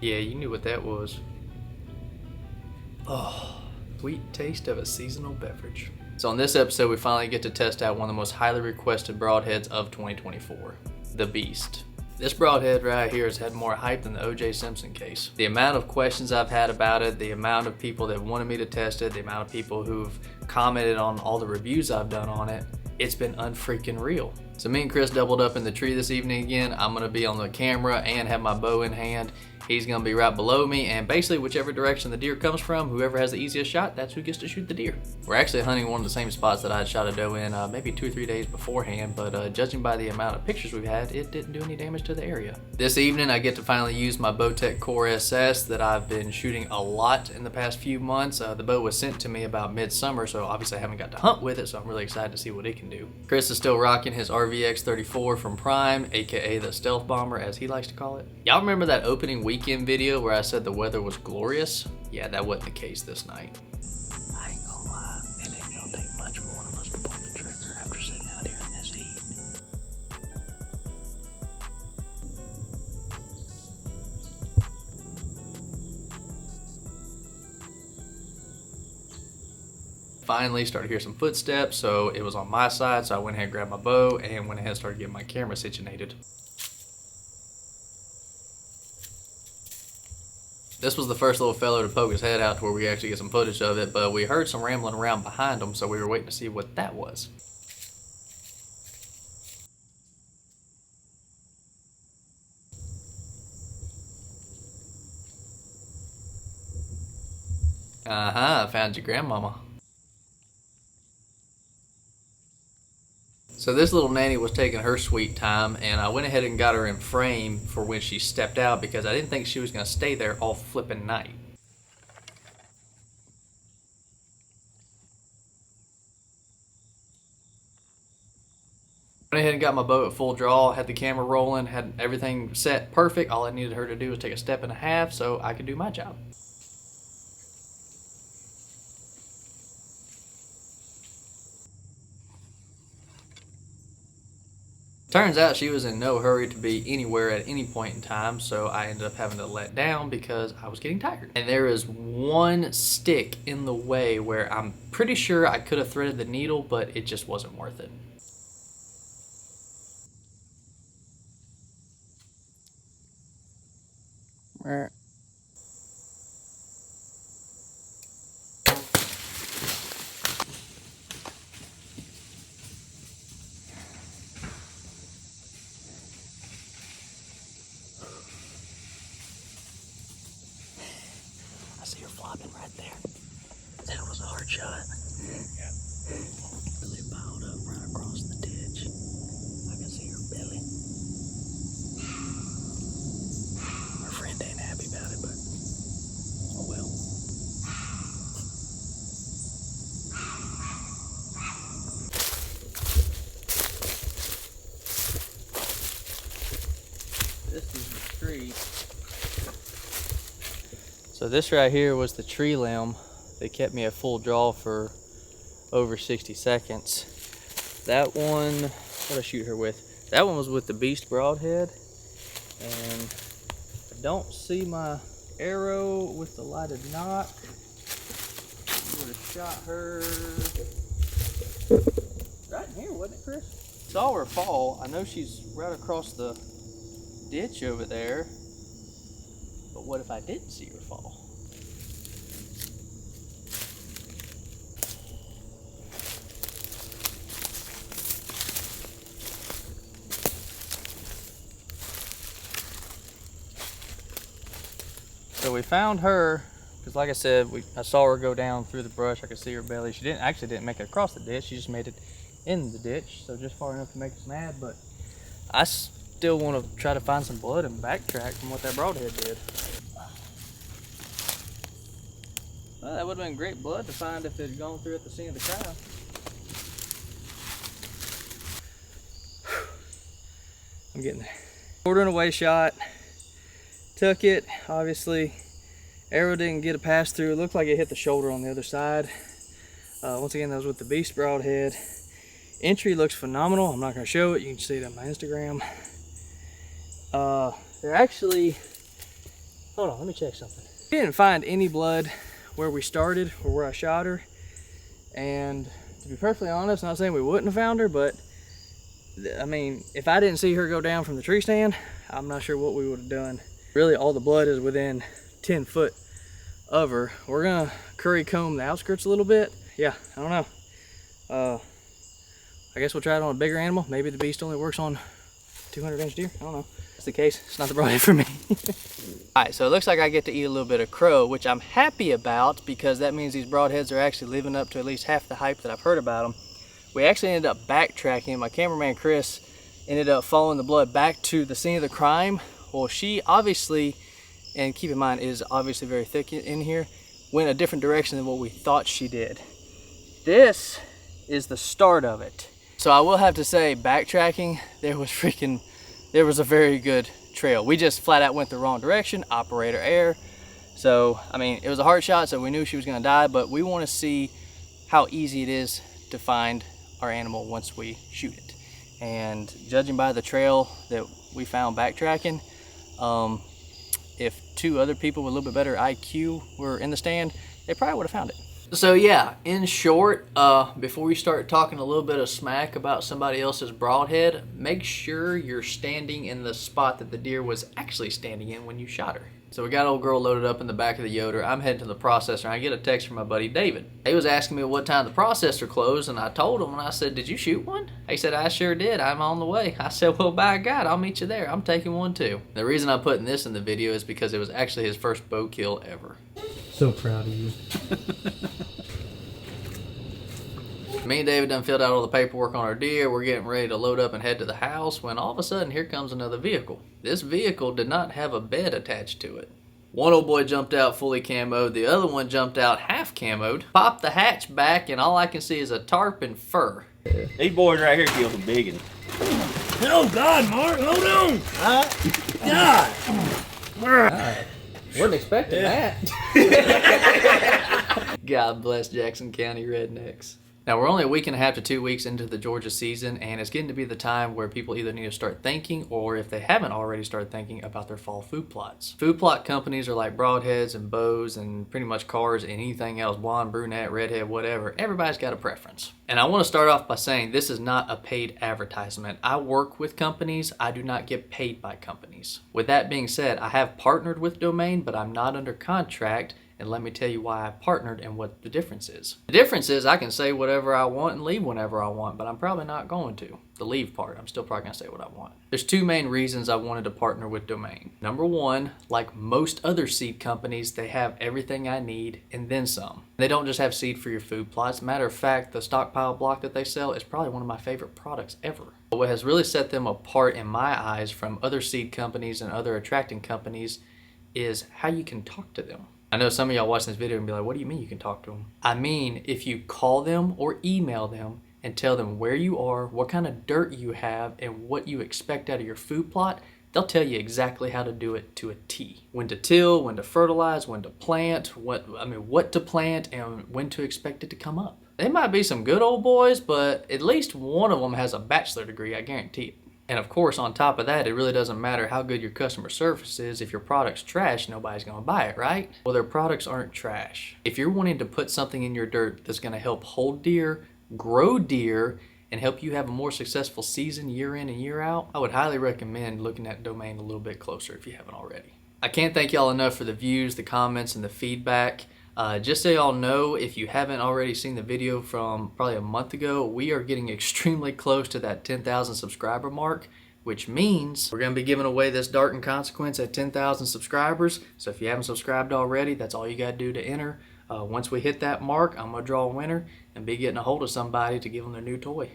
Yeah, you knew what that was. Oh, sweet taste of a seasonal beverage. So on this episode, we finally get to test out one of the most highly requested broadheads of 2024, the Beast. This broadhead right here has had more hype than the O.J. Simpson case. The amount of questions I've had about it, the amount of people that wanted me to test it, the amount of people who've commented on all the reviews I've done on it, it's been unfreaking real. So me and Chris doubled up in the tree this evening again. I'm gonna be on the camera and have my bow in hand. He's gonna be right below me, and basically whichever direction the deer comes from, whoever has the easiest shot, that's who gets to shoot the deer. We're actually hunting one of the same spots that I had shot a doe in maybe 2 or 3 days beforehand, but judging by the amount of pictures we've had, it didn't do any damage to the area. This evening I get to finally use my Bowtech Core SS that I've been shooting a lot in the past few months. The bow was sent to me about midsummer, so obviously I haven't got to hunt with it, so I'm really excited to see what it can do. Chris is still rocking his RVX 34 from Prime, aka the Stealth Bomber as he likes to call it. Y'all remember that opening weekend video where I said the weather was glorious? Yeah, that wasn't the case this night. I ain't gonna lie, it ain't gonna take much for one of us to pull the trigger after sitting out here in this heat. Finally started to hear some footsteps, so it was on my side, so I went ahead and grabbed my bow and went ahead and started getting my camera situated. This was the first little fellow to poke his head out to where we actually get some footage of it, but we heard some rambling around behind him, so we were waiting to see what that was. I found your grandmama. So this little nanny was taking her sweet time, and I went ahead and got her in frame for when she stepped out because I didn't think she was going to stay there all flippin' night. Went ahead and got my bow at full draw, had the camera rolling, had everything set perfect. All I needed her to do was take a step and a half so I could do my job. Turns out she was in no hurry to be anywhere at any point in time, so I ended up having to let down because I was getting tired. And there is one stick in the way where I'm pretty sure I could have threaded the needle, but it just wasn't worth it. I see her flopping right there. That was a hard shot. Yeah. Really piled up right across the ditch. I can see her belly. Her friend ain't happy about it, but oh well. This is the tree. So this right here was the tree limb that kept me at full draw for over 60 seconds. That one, what did I shoot her with? That one was with the Beast Broadhead. And I don't see my arrow with the lighted knock. I would have shot her right in here, wasn't it, Chris? Saw her fall. I know she's right across the ditch over there. But what if I didn't see her fall? So we found her, because like I said, I saw her go down through the brush. I could see her belly. She didn't make it across the ditch. She just made it in the ditch, so just far enough to make us mad. But I still want to try to find some blood and backtrack from what that broadhead did. Well, that would have been great blood to find if it had gone through at the scene of the crime. I'm getting there. Quarter and away shot. Took it, obviously. Arrow didn't get a pass through. It looked like it hit the shoulder on the other side. Once again, that was with the Beast Broadhead. Entry looks phenomenal. I'm not going to show it. You can see it on my Instagram. They're actually Hold on, let me check something. We didn't find any blood where we started or where I shot her. And to be perfectly honest, not saying we wouldn't have found her, but I mean, if I didn't see her go down from the tree stand, I'm not sure what we would have done. Really, all the blood is within 10 foot of her. We're gonna curry comb the outskirts a little bit. Yeah, I don't know. I guess we'll try it on a bigger animal. Maybe the beast only works on 200-inch deer. I don't know. If that's the case, it's not the broadhead for me. All right, so it looks like I get to eat a little bit of crow, which I'm happy about because that means these broadheads are actually living up to at least half the hype that I've heard about them. We actually ended up backtracking. My cameraman Chris ended up following the blood back to the scene of the crime. Well, she obviously, and keep in mind, it is obviously very thick in here, went a different direction than what we thought she did. This is the start of it. So I will have to say, backtracking, there was a very good trail. We just flat out went the wrong direction, operator error. So, I mean, it was a hard shot, so we knew she was gonna die, but we wanna see how easy it is to find our animal once we shoot it. And judging by the trail that we found backtracking, if two other people with a little bit better IQ were in the stand, they probably would have found it. So yeah, in short, before we start talking a little bit of smack about somebody else's broadhead, make sure you're standing in the spot that the deer was actually standing in when you shot her. So we got old girl loaded up in the back of the Yoder. I'm heading to the processor, and I get a text from my buddy David. He was asking me what time the processor closed, and I told him, and I said, "Did you shoot one?" He said, "I sure did. I'm on the way." I said, "Well, by God, I'll meet you there. I'm taking one too." The reason I'm putting this in the video is because it was actually his first bow kill ever. So proud of you. Me and David done filled out all the paperwork on our deer. We're getting ready to load up and head to the house when all of a sudden here comes another vehicle. This vehicle did not have a bed attached to it. One old boy jumped out fully camoed. The other one jumped out half camoed. Popped the hatch back and all I can see is a tarp and fur. These boys right here killed a big one. Oh God, Mark, hold on. God. Wasn't expecting that. God bless Jackson County rednecks. Now, we're only a week and a half to 2 weeks into the Georgia season, and it's getting to be the time where people either need to start thinking, or if they haven't already started thinking, about their fall food plots. Food plot companies are like Broadheads and bows and pretty much cars and anything else, blonde, brunette, redhead, whatever. Everybody's got a preference. And I want to start off by saying this is not a paid advertisement. I work with companies. I do not get paid by companies. With that being said, I have partnered with Domain, but I'm not under contract. And let me tell you why I partnered and what the difference is. The difference is I can say whatever I want and leave whenever I want, but I'm probably not going to. The leave part, I'm still probably gonna say what I want. There's two main reasons I wanted to partner with Domain. Number one, like most other seed companies, they have everything I need and then some. They don't just have seed for your food plots. Matter of fact, the stockpile block that they sell is probably one of my favorite products ever. But what has really set them apart in my eyes from other seed companies and other attracting companies is how you can talk to them. I know some of y'all watching this video and be like, what do you mean you can talk to them? I mean, if you call them or email them and tell them where you are, what kind of dirt you have, and what you expect out of your food plot, they'll tell you exactly how to do it to a T. When to till, when to fertilize, when to plant, what to plant, and when to expect it to come up. They might be some good old boys, but at least one of them has a bachelor degree, I guarantee it. And of course, on top of that, it really doesn't matter how good your customer service is. If your product's trash, nobody's gonna buy it, right? Well, their products aren't trash. If you're wanting to put something in your dirt that's gonna help hold deer, grow deer, and help you have a more successful season year in and year out, I would highly recommend looking at Domain a little bit closer if you haven't already. I can't thank y'all enough for the views, the comments, and the feedback. Just so y'all know, if you haven't already seen the video from probably a month ago, we are getting extremely close to that 10,000 subscriber mark, which means we're going to be giving away this Dart and Consequence at 10,000 subscribers. So if you haven't subscribed already, that's all you got to do to enter. Once we hit that mark, I'm going to draw a winner and be getting a hold of somebody to give them their new toy.